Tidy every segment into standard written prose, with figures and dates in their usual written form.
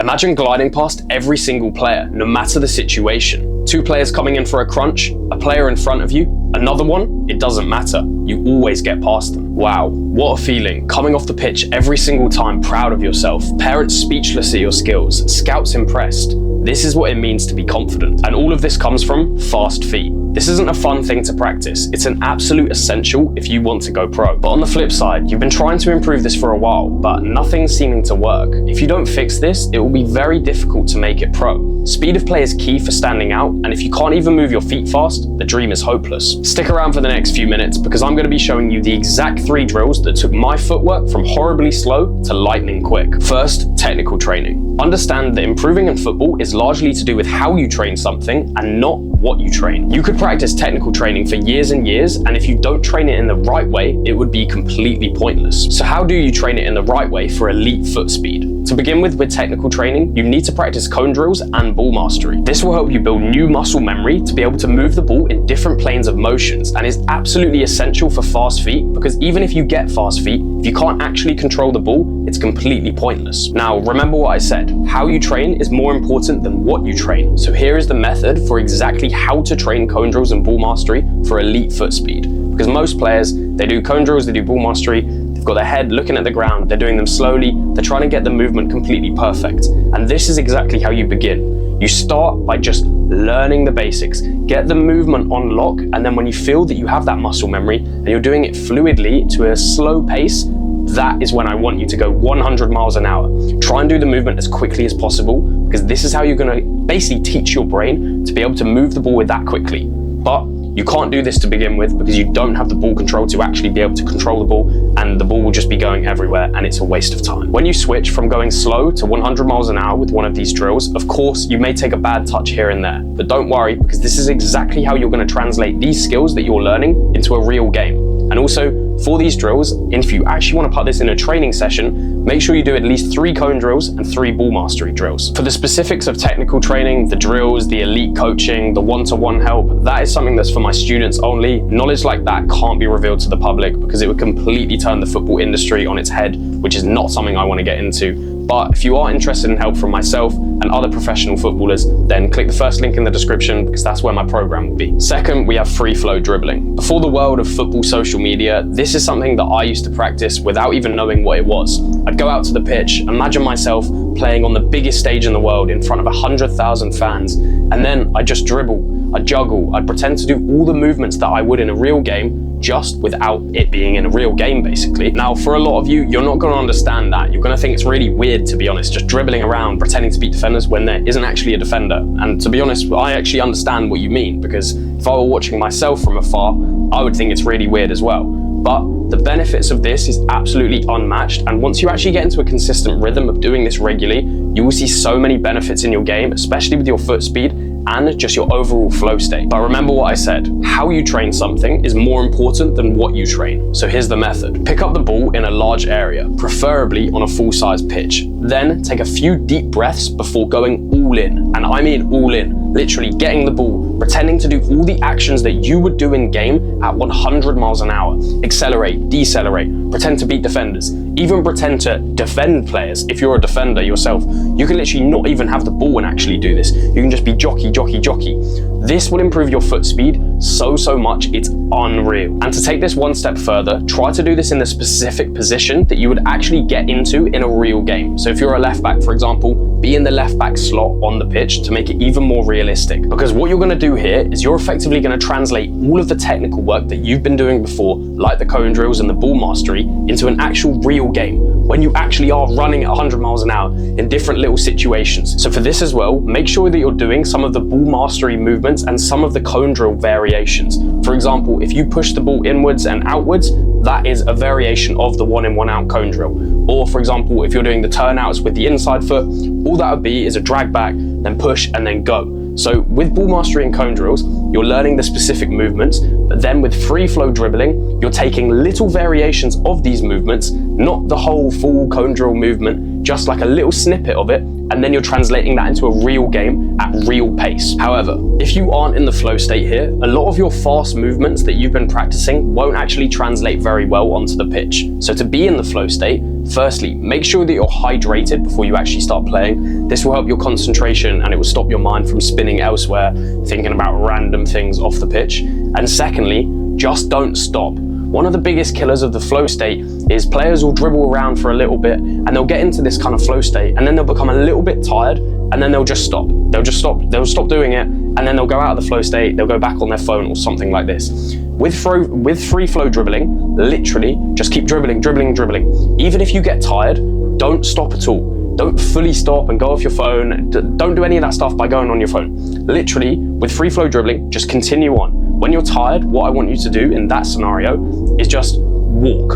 Imagine gliding past every single player, no matter the situation. 2 players coming in for a crunch, a player in front of you, another one, it doesn't matter. You always get past them. Wow, what a feeling. Coming off the pitch every single time, proud of yourself. Parents speechless at your skills, scouts impressed. This is what it means to be confident. And all of this comes from fast feet. This isn't a fun thing to practice. It's an absolute essential if you want to go pro. But on the flip side, you've been trying to improve this for a while, but nothing's seeming to work. If you don't fix this, it will be very difficult to make it pro. Speed of play is key for standing out, and if you can't even move your feet fast, the dream is hopeless. Stick around for the next few minutes because I'm going to be showing you the exact 3 drills that took my footwork from horribly slow to lightning quick. First, technical training. Understand that improving in football is largely to do with how you train something and not what you train. You could practice technical training for years and years, and if you don't train it in the right way, it would be completely pointless. So how do you train it in the right way for elite foot speed? To begin with technical training, you need to practice cone drills and ball mastery. This will help you build new muscle memory to be able to move the ball in different planes of motions, and is absolutely essential for fast feet, because even if you get fast feet, if you can't actually control the ball, it's completely pointless. Now, remember what I said, how you train is more important than what you train. So here is the method for exactly how to train cone drills and ball mastery for elite foot speed. Because most players, they do cone drills, they do ball mastery, they've got their head looking at the ground, they're doing them slowly, they're trying to get the movement completely perfect. And this is exactly how you begin. You start by just learning the basics, get the movement on lock, and then when you feel that you have that muscle memory and you're doing it fluidly to a slow pace, that is when I want you to go 100 miles an hour. Try and do the movement as quickly as possible, because this is how you're going to basically teach your brain to be able to move the ball with that quickly. But you can't do this to begin with because you don't have the ball control to actually be able to control the ball, and the ball will just be going everywhere and it's a waste of time. When you switch from going slow to 100 miles an hour with one of these drills, of course, you may take a bad touch here and there, but don't worry, because this is exactly how you're going to translate these skills that you're learning into a real game. And also, for these drills, if you actually want to put this in a training session, make sure you do at least 3 cone drills and 3 ball mastery drills. For the specifics of technical training, the drills, the elite coaching, the one-to-one help, that is something that's for my students only. Knowledge like that can't be revealed to the public because it would completely turn the football industry on its head, which is not something I want to get into. But if you are interested in help from myself and other professional footballers, then click the first link in the description because that's where my program will be. Second, we have free flow dribbling. Before the world of football social media, this is something that I used to practice without even knowing what it was. I'd go out to the pitch, imagine myself playing on the biggest stage in the world in front of 100,000 fans, and then I'd just dribble, I'd juggle, I'd pretend to do all the movements that I would in a real game, just without it being in a real game, basically. Now, for a lot of you, you're not going to understand that. You're going to think it's really weird, to be honest, just dribbling around, pretending to beat defenders when there isn't actually a defender. And to be honest, I actually understand what you mean, because if I were watching myself from afar, I would think it's really weird as well. But the benefits of this is absolutely unmatched, and once you actually get into a consistent rhythm of doing this regularly, you will see so many benefits in your game, especially with your foot speed and just your overall flow state. But remember what I said, how you train something is more important than what you train. So here's the method. Pick up the ball in a large area, preferably on a full-size pitch. Then take a few deep breaths before going all in. And I mean all in, literally getting the ball, pretending to do all the actions that you would do in game at 100 miles an hour. Accelerate, decelerate, pretend to beat defenders, even pretend to defend players. If you're a defender yourself, you can literally not even have the ball and actually do this. You can just be jockey. This will improve your foot speed so much, it's unreal. And to take this one step further, try to do this in the specific position that you would actually get into in a real game. So if you're a left back, for example, be in the left back slot on the pitch to make it even more realistic. Because what you're going to do here is you're effectively going to translate all of the technical work that you've been doing before, like the cone drills and the ball mastery, into an actual real game when you actually are running at 100 miles an hour in different little situations. So for this as well, make sure that you're doing some of the ball mastery movements and some of the cone drill variations. For example, if you push the ball inwards and outwards, that is a variation of the 1 in 1 out cone drill. Or for example, if you're doing the turnouts with the inside foot, all that would be is a drag back, then push and then go. So with ball mastery and cone drills, you're learning the specific movements, but then with free flow dribbling, you're taking little variations of these movements, not the whole full cone drill movement, just like a little snippet of it, and then you're translating that into a real game at real pace. However, if you aren't in the flow state here, a lot of your fast movements that you've been practicing won't actually translate very well onto the pitch. So to be in the flow state, firstly, make sure that you're hydrated before you actually start playing. This will help your concentration and it will stop your mind from spinning elsewhere, thinking about random things off the pitch. And secondly, just don't stop. One of the biggest killers of the flow state is players will dribble around for a little bit and they'll get into this kind of flow state and then they'll become a little bit tired and then they'll just stop. They'll stop doing it and then they'll go out of the flow state, they'll go back on their phone or something like this. With free flow dribbling, literally just keep dribbling. Even if you get tired, don't stop at all. Don't fully stop and go off your phone. Don't do any of that stuff by going on your phone. Literally, with free flow dribbling, just continue on. When you're tired, what I want you to do in that scenario is just walk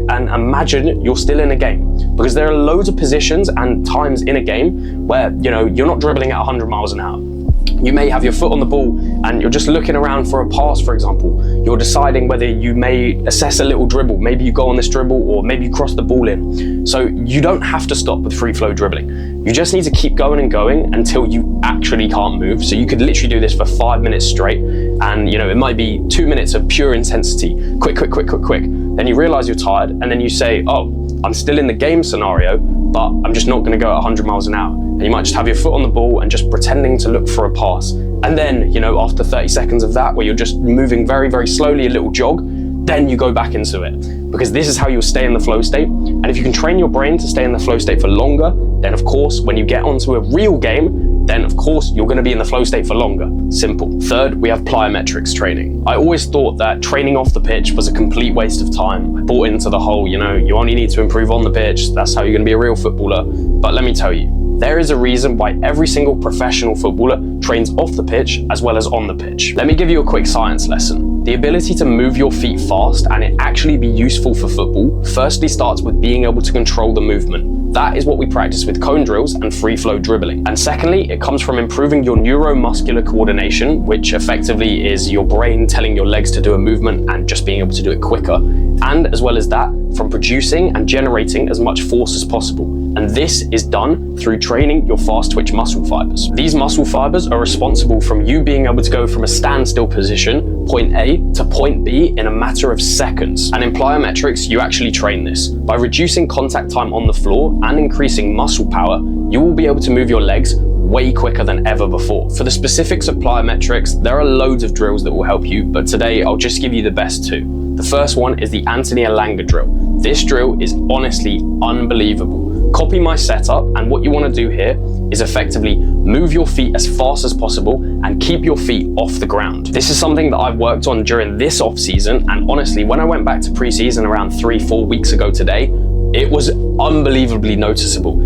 and imagine you're still in a game, because there are loads of positions and times in a game where, you know, you're not dribbling at 100 miles an hour. You may have your foot on the ball and you're just looking around for a pass, for example. You're deciding whether you may assess a little dribble. Maybe you go on this dribble or maybe you cross the ball in. So you don't have to stop with free flow dribbling. You just need to keep going and going until you actually can't move. So you could literally do this for 5 minutes straight. And you know, it might be 2 minutes of pure intensity. Quick. Then you realize you're tired and then you say, oh, I'm still in the game scenario, but I'm just not gonna go at 100 miles an hour. And you might just have your foot on the ball and just pretending to look for a pass. And then, you know, after 30 seconds of that, where you're just moving very, very slowly, a little jog, then you go back into it. Because this is how you'll stay in the flow state. And if you can train your brain to stay in the flow state for longer, then of course, when you get onto a real game, then of course, you're gonna be in the flow state for longer. Simple. Third, we have plyometrics training. I always thought that training off the pitch was a complete waste of time. I bought into the whole, you know, you only need to improve on the pitch. That's how you're gonna be a real footballer. But let me tell you, there is a reason why every single professional footballer trains off the pitch as well as on the pitch. Let me give you a quick science lesson. The ability to move your feet fast and it actually be useful for football firstly starts with being able to control the movement. That is what we practice with cone drills and free flow dribbling. And secondly, it comes from improving your neuromuscular coordination, which effectively is your brain telling your legs to do a movement and just being able to do it quicker. And as well as that, from producing and generating as much force as possible. And this is done through training your fast twitch muscle fibers. These muscle fibers are responsible from you being able to go from a standstill position, point A, to point B in a matter of seconds. And in plyometrics, you actually train this. By reducing contact time on the floor and increasing muscle power, you will be able to move your legs way quicker than ever before. For the specifics of plyometrics, there are loads of drills that will help you, but today I'll just give you the best two. The first one is the Anthony Elanga drill. This drill is honestly unbelievable. Copy my setup, and what you want to do here is effectively move your feet as fast as possible and keep your feet off the ground. This is something that I've worked on during this off season, and honestly, when I went back to pre-season around 3-4 weeks ago today, it was unbelievably noticeable.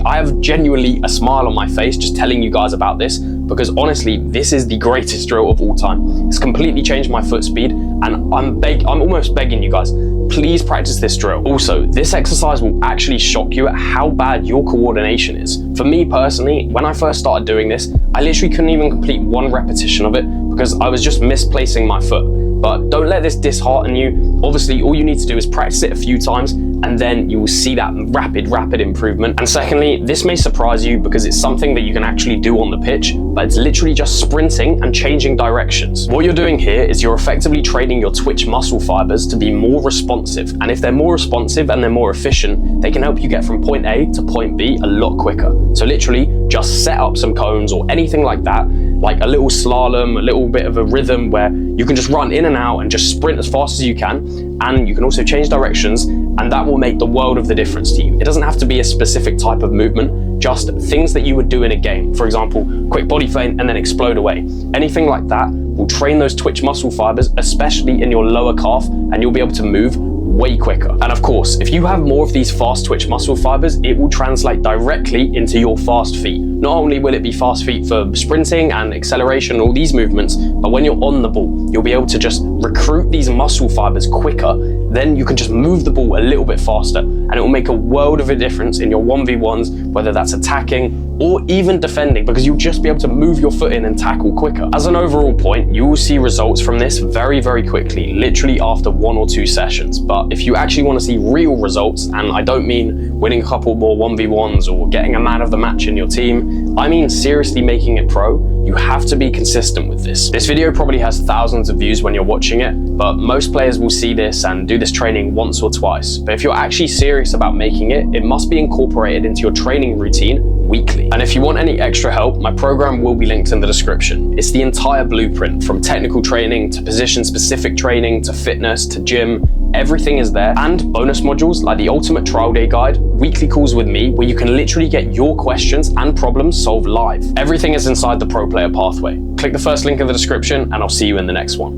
I have genuinely a smile on my face just telling you guys about this, because honestly, this is the greatest drill of all time. It's completely changed my foot speed, and I'm almost begging you guys, please practice this drill. Also, this exercise will actually shock you at how bad your coordination is. For me personally, when I first started doing this, I literally couldn't even complete one repetition of it because I was just misplacing my foot. But don't let this dishearten you. Obviously, all you need to do is practice it a few times and then you will see that rapid improvement. And secondly, this may surprise you because it's something that you can actually do on the pitch, but it's literally just sprinting and changing directions. What you're doing here is you're effectively training your twitch muscle fibers to be more responsive. And if they're more responsive and they're more efficient, they can help you get from point A to point B a lot quicker. So literally just set up some cones or anything like that, like a little slalom, a little bit of a rhythm where you can just run in and out and just sprint as fast as you can. And you can also change directions, and that will make the world of the difference to you. It doesn't have to be a specific type of movement, just things that you would do in a game. For example, quick body feint and then explode away. Anything like that will train those twitch muscle fibers, especially in your lower calf, and you'll be able to move way quicker. And of course, if you have more of these fast twitch muscle fibers, it will translate directly into your fast feet. Not only will it be fast feet for sprinting and acceleration, all these movements, but when you're on the ball, you'll be able to just recruit these muscle fibers quicker then you can just move the ball a little bit faster, and it will make a world of a difference in your 1v1s, whether that's attacking or even defending, because you'll just be able to move your foot in and tackle quicker. As an overall point, you will see results from this very, very quickly, literally after 1 or 2 sessions. But if you actually want to see real results, and I don't mean winning a couple more 1v1s or getting a man of the match in your team, I mean seriously making it pro, you have to be consistent with this. This video probably has thousands of views when you're watching it, but most players will see this and do this training once or twice. But if you're actually serious about making it, it must be incorporated into your training routine weekly. And if you want any extra help, my program will be linked in the description. It's the entire blueprint, from technical training to position-specific training to fitness to gym. Everything is there, and bonus modules like the ultimate trial day guide, weekly calls with me where you can literally get your questions and problems solved live. Everything is inside the Pro Player Pathway. Click the first link in the description and I'll see you in the next one.